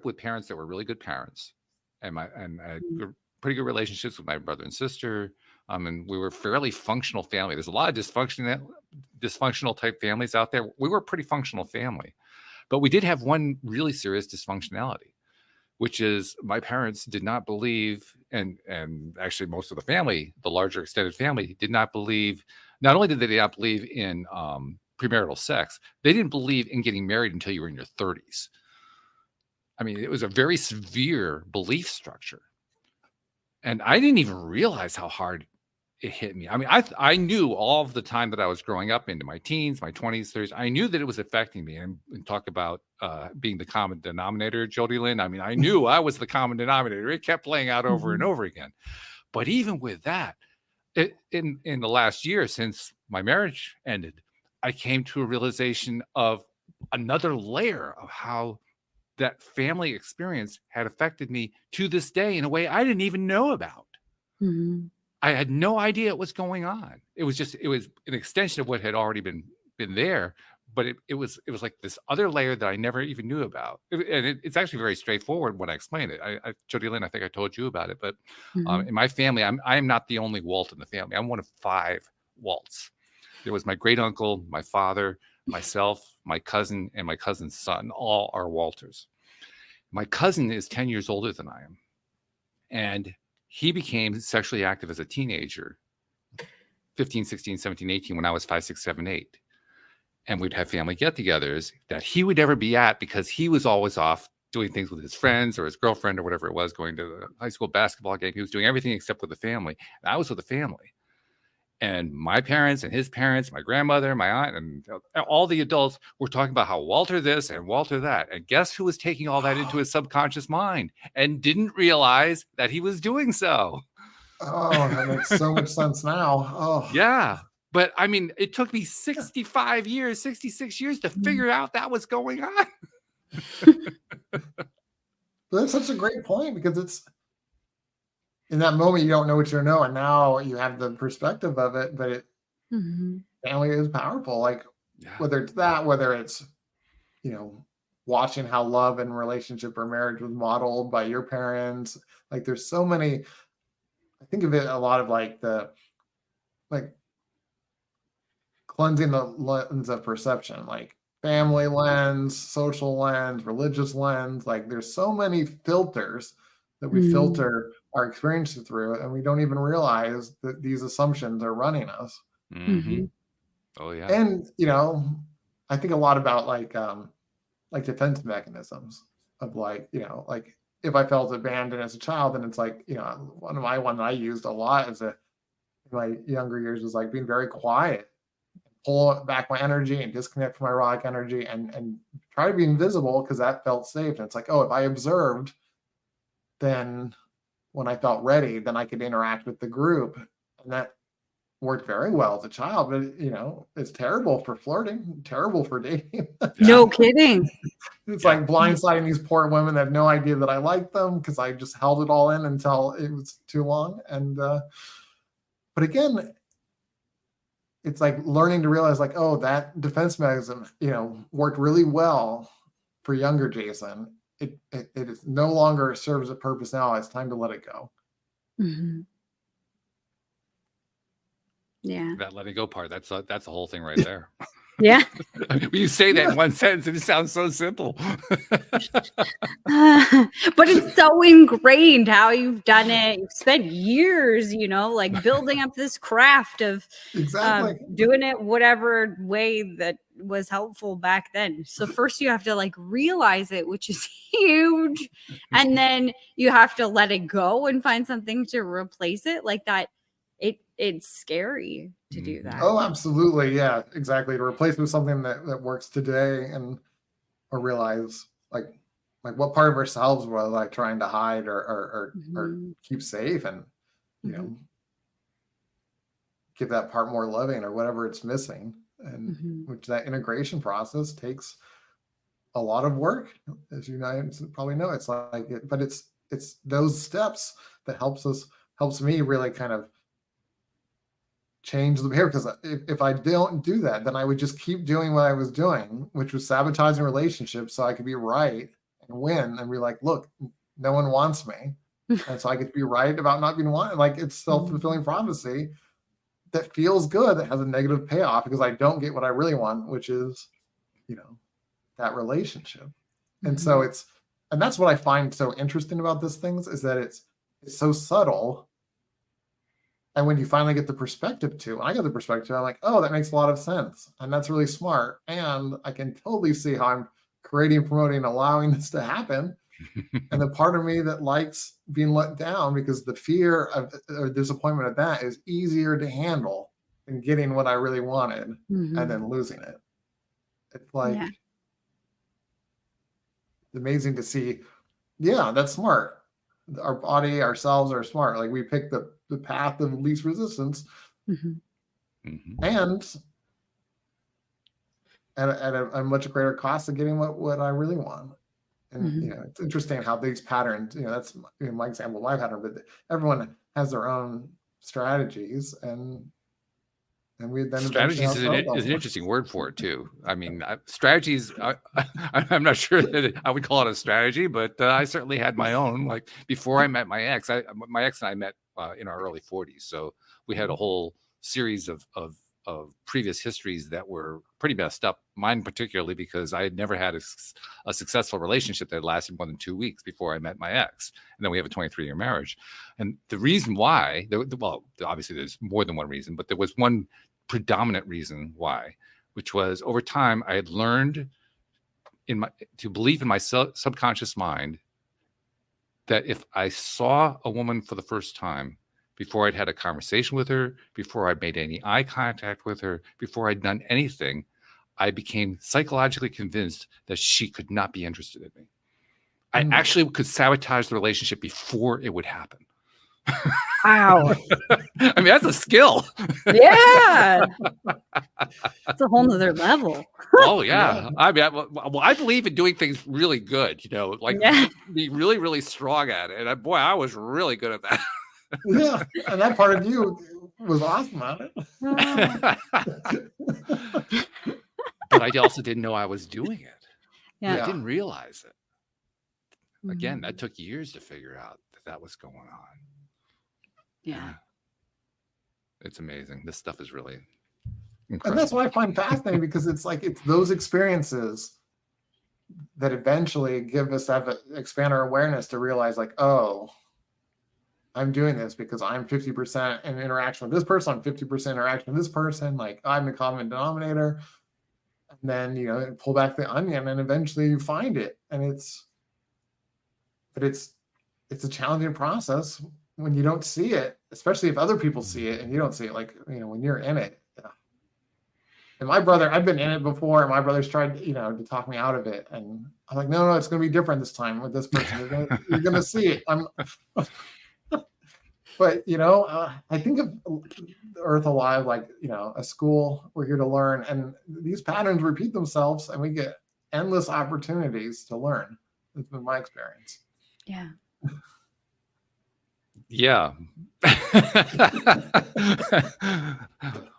with parents that were really good parents, and I had pretty good relationships with my brother and sister. And we were a fairly functional family. There's a lot of dysfunctional type families out there. We were a pretty functional family, but we did have one really serious dysfunctionality, which is my parents did not believe, and actually most of the family, the larger extended family, did not believe. Not only did they not believe in premarital sex, they didn't believe in getting married until you were in your 30s. I mean, it was a very severe belief structure. And I didn't even realize how hard it hit me. I mean, I knew all of the time that I was growing up into my teens, my 20s, 30s. I knew that it was affecting me. And talk about being the common denominator, Jody Lynn. I mean, I knew I was the common denominator. It kept playing out over and over again. But even with that, in the last year since my marriage ended, I came to a realization of another layer of how that family experience had affected me to this day in a way I didn't even know about. Mm-hmm. I had no idea what was going on. It was an extension of what had already been there, but it was like this other layer that I never even knew about. It's actually very straightforward when I explain it. Jody Lynn, I think I told you about it, but in my family, I am not the only Walt in the family. I'm one of 5 Walts. There was my great uncle, my father, myself, my cousin, and my cousin's son. All are Walters. My cousin is 10 years older than I am, and he became sexually active as a teenager, 15, 16, 17, 18, when I was 5, 6, 7, 8. And we'd have family get-togethers that he would never be at because he was always off doing things with his friends or his girlfriend or whatever it was, going to the high school basketball game. He was doing everything except with the family. And I was with the family. And my parents and his parents, my grandmother, my aunt, and all the adults were talking about how Walter this and Walter that. And guess who was taking all that into his subconscious mind and didn't realize that he was doing so? Oh, that makes so much sense now. Oh, yeah. But I mean, it took me 65 years, 66 years to figure out that was going on. But that's such a great point, because it's in that moment you don't know what you know, and now you have the perspective of it. But family is powerful. Like whether it's that, whether it's watching how love and relationship or marriage was modeled by your parents. Like there's so many. I think of it a lot of like cleansing the lens of perception, like family lens, social lens, religious lens. Like there's so many filters that we filter our experiences through, and we don't even realize that these assumptions are running us. Oh yeah. And I think a lot about like defense mechanisms of like if I felt abandoned as a child, then it's like one that I used a lot in my younger years was like being very quiet, pull back my energy and disconnect from my erotic energy, and try to be invisible because that felt safe. And it's like, oh, if I observed, then when I felt ready, then I could interact with the group. And that worked very well as a child, but it's terrible for flirting, terrible for dating. No kidding. It's like blindsiding these poor women that have no idea that I like them because I just held it all in until it was too long. And but again, it's like learning to realize like, oh, that defense mechanism, worked really well for younger Jason. It is no longer serves a purpose now. It's time to let it go. Yeah. That letting go part, that's the whole thing right there. Yeah. You say that in one sentence and it sounds so simple. But it's so ingrained how you've done it. You've spent years, like building up this craft of Exactly. doing it whatever way that was helpful back then. So first you have to like realize it, which is huge. And then you have to let it go and find something to replace it like that. It's scary to do that. Oh, absolutely. Yeah, exactly. To replace it with something that works today, and or realize like what part of ourselves were like trying to hide or keep safe, and give that part more loving or whatever it's missing. And which that integration process takes a lot of work, as you probably know. It's like it, but it's those steps that helps me really kind of change the behavior, because if I don't do that, then I would just keep doing what I was doing, which was sabotaging relationships so I could be right and win and be like, look, no one wants me. And so I get to be right about not being wanted. Like, it's self-fulfilling prophecy that feels good, that has a negative payoff because I don't get what I really want, which is, that relationship. And so and that's what I find so interesting about these things, is that it's so subtle. And when you finally get the perspective and I got the perspective, I'm like, oh, that makes a lot of sense. And that's really smart. And I can totally see how I'm creating, promoting, allowing this to happen. And the part of me that likes being let down, because the fear of or disappointment of that is easier to handle than getting what I really wanted and then losing it. It's like, it's amazing to see. Yeah, that's smart. Our body, ourselves are smart. Like, we pick the path of least resistance, and at a much greater cost of getting what I really want. And it's interesting how these patterns, that's my example, my pattern, but everyone has their own strategies, and we then strategies is an interesting word for it too. I mean, strategies. I'm not sure that I would call it a strategy, but I certainly had my own. Like, before I met my ex, my ex and I met in our early 40s, so we had a whole series of previous histories that were pretty messed up. Mine particularly, because I had never had a successful relationship that lasted more than 2 weeks before I met my ex, and then we have a 23-year marriage. And the reason why, well, obviously there's more than one reason, but there was one predominant reason why, which was, over time I had learned to believe in my subconscious mind that if I saw a woman for the first time, before I'd had a conversation with her, before I'd made any eye contact with her, before I'd done anything, I became psychologically convinced that she could not be interested in me. I actually could sabotage the relationship before it would happen. Wow. I mean, that's a skill. Yeah. It's a whole nother level. Oh, yeah. I mean, I believe in doing things really good, be really, really strong at it. And boy, I was really good at that. Yeah, and that part of you was awesome at it. But I also didn't know I was doing it. Yeah. I didn't realize it. Again, that took years to figure out that was going on. Yeah. It's amazing. This stuff is really incredible. And that's what I find fascinating, because it's those experiences that eventually give us expand our awareness to realize, like, oh, I'm doing this because I'm 50% in interaction with this person, I'm 50% interaction with this person, like, I'm the common denominator. And then, pull back the onion, and eventually you find it. And it's a challenging process when you don't see it, especially if other people see it and you don't see it, like, when you're in it. Yeah. And my brother, I've been in it before, and my brother's tried, to talk me out of it. And I'm like, no, it's going to be different this time with this person. You're going to see it. But, I think of Earth Alive like, a school. We're here to learn. And these patterns repeat themselves, and we get endless opportunities to learn. It's been my experience. Yeah. Yeah.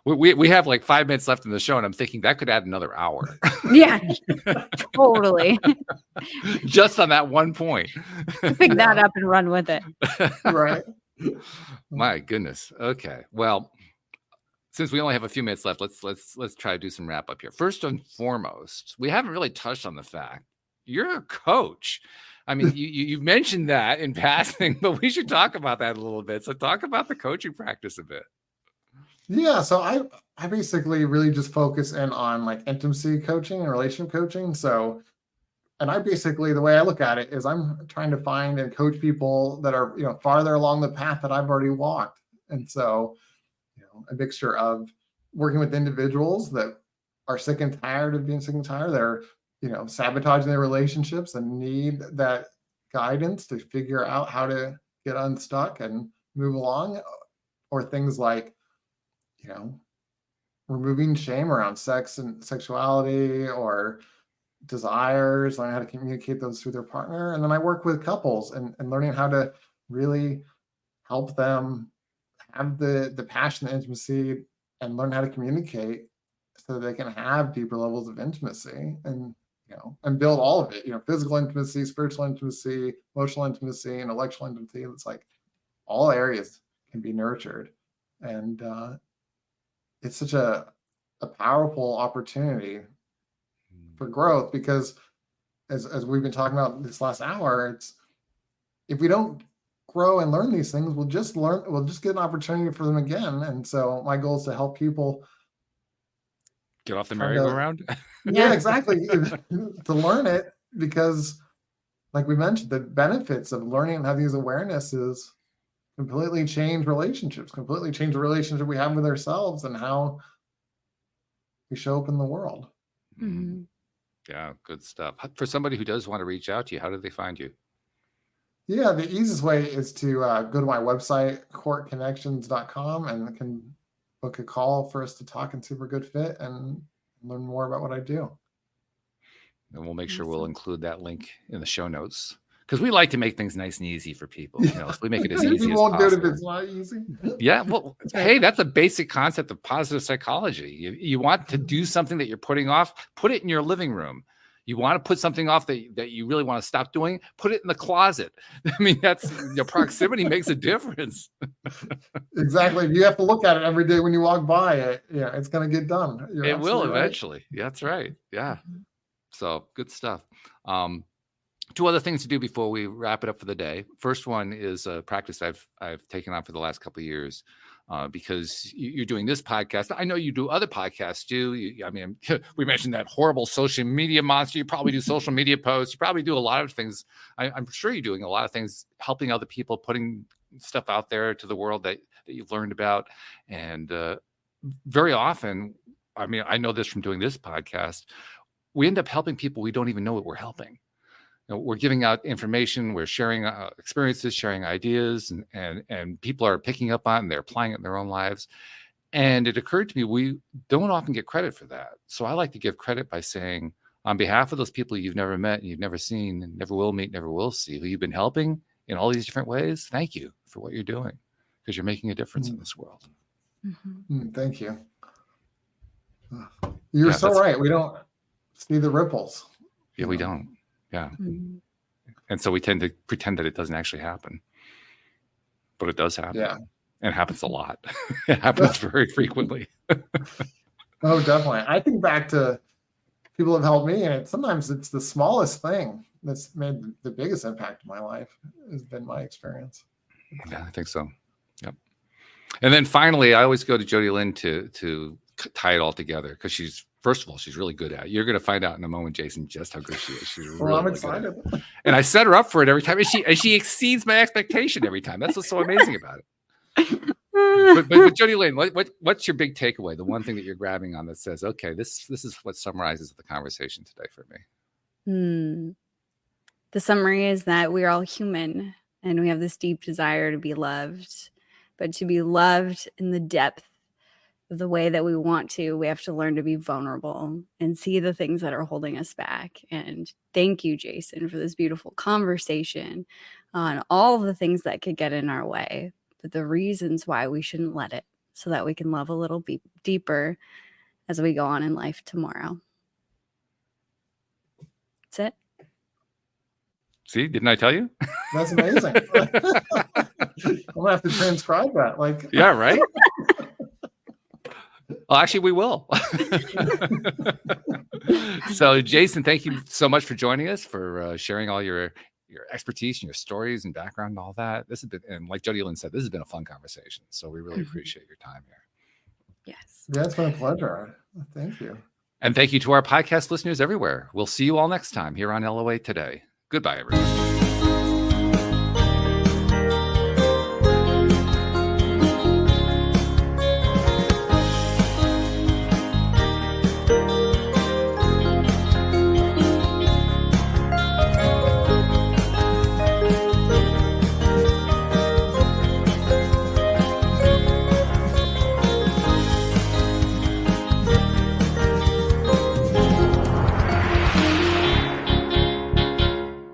we have like 5 minutes left in the show, and I'm thinking that could add another hour. Yeah, totally. Just on that one point. Pick that up and run with it. Right. My goodness. Okay. Well, since we only have a few minutes left, let's try to do some wrap up here. First and foremost, we haven't really touched on the fact you're a coach. I mean, you mentioned that in passing, but we should talk about that a little bit. So talk about the coaching practice a bit. Yeah, so I basically really just focus in on like intimacy coaching and relationship coaching. So, and I basically, the way I look at it is I'm trying to find and coach people that are, farther along the path that I've already walked. And so, a mixture of working with individuals that are sick and tired of being sick and tired, that are, sabotaging their relationships and need that guidance to figure out how to get unstuck and move along, or things like, removing shame around sex and sexuality or desires, learning how to communicate those through their partner. And then I work with couples and learning how to really help them have the passion, the intimacy, and learn how to communicate so that they can have deeper levels of intimacy and, and build all of it, physical intimacy, spiritual intimacy, emotional intimacy, and intellectual intimacy. It's like all areas can be nurtured. And it's such a powerful opportunity for growth, because as we've been talking about this last hour, it's, if we don't grow and learn these things, we'll just get an opportunity for them again. And so my goal is to help people get off the merry-go-round. Yeah, exactly. To learn it, because like we mentioned, the benefits of learning and having these awarenesses completely change relationships, completely change the relationship we have with ourselves and how we show up in the world. Mm-hmm. Yeah, good stuff. For somebody who does want to reach out to you, how do they find you? Yeah, the easiest way is to go to my website, courtconnections.com, and can book a call for us to talk and see if we're a good fit and learn more about what I do. And we'll make sure we'll include that link in the show notes, because we like to make things nice and easy for people. So we make it as easy as possible. You won't do it if it's not easy. Yeah, well, hey, that's a basic concept of positive psychology. You want to do something that you're putting off, put it in your living room. You want to put something off that you really want to stop doing, put it in the closet. I mean, that's your proximity makes a difference. Exactly. You have to look at it every day when you walk by it. Yeah, it's going to get done. It will eventually. Right. That's right. Yeah. So good stuff. Two other things to do before we wrap it up for the day. First one is a practice I've taken on for the last couple of years, because you're doing this podcast. I know you do other podcasts too. We mentioned that horrible social media monster. You probably do social media posts. You probably do a lot of things. I'm sure you're doing a lot of things, helping other people, putting stuff out there to the world that you've learned about. And very often, I know this from doing this podcast, we end up helping people we don't even know what we're helping. We're giving out information, we're sharing experiences, sharing ideas, and people are picking up on it and they're applying it in their own lives. And it occurred to me, we don't often get credit for that. So I like to give credit by saying, on behalf of those people you've never met, and you've never seen, and never will meet, never will see, who you've been helping in all these different ways, thank you for what you're doing, because you're making a difference in this world. Mm-hmm. Thank you. You're so right. We don't see the ripples. Yeah, we don't. Yeah. Mm-hmm. And so we tend to pretend that it doesn't actually happen. But it does happen. Yeah. And it happens a lot. It happens very frequently. Oh, definitely. I think back to people have helped me, and sometimes it's the smallest thing that's made the biggest impact in my life, has been my experience. Yeah, I think so. Yep. And then finally, I always go to Jody Lynn to tie it all together, because first of all, she's really good at it. You're going to find out in a moment, Jason, just how good she is. She's really, I'm excited. And I set her up for it every time. And she exceeds my expectation every time. That's what's so amazing about it. But Jody Lynn, what's your big takeaway? The one thing that you're grabbing on that says, okay, this is what summarizes the conversation today for me. The summary is that we're all human and we have this deep desire to be loved, but to be loved in the depth the way that we want to, we have to learn to be vulnerable and see the things that are holding us back. And thank you, Jason, for this beautiful conversation on all the things that could get in our way, but the reasons why we shouldn't let it, so that we can love a little deeper as we go on in life tomorrow. That's it. See, didn't I tell you? That's amazing. I'm gonna have to transcribe that. Yeah, right. Well, actually, we will. So, Jason, thank you so much for joining us, for sharing all your expertise and your stories and background and all that. This has been, and like Jody Lynn said, this has been a fun conversation. So we really appreciate your time here. Yes. Yeah, it's been a pleasure. Thank you. And thank you to our podcast listeners everywhere. We'll see you all next time here on LOA Today. Goodbye, everyone.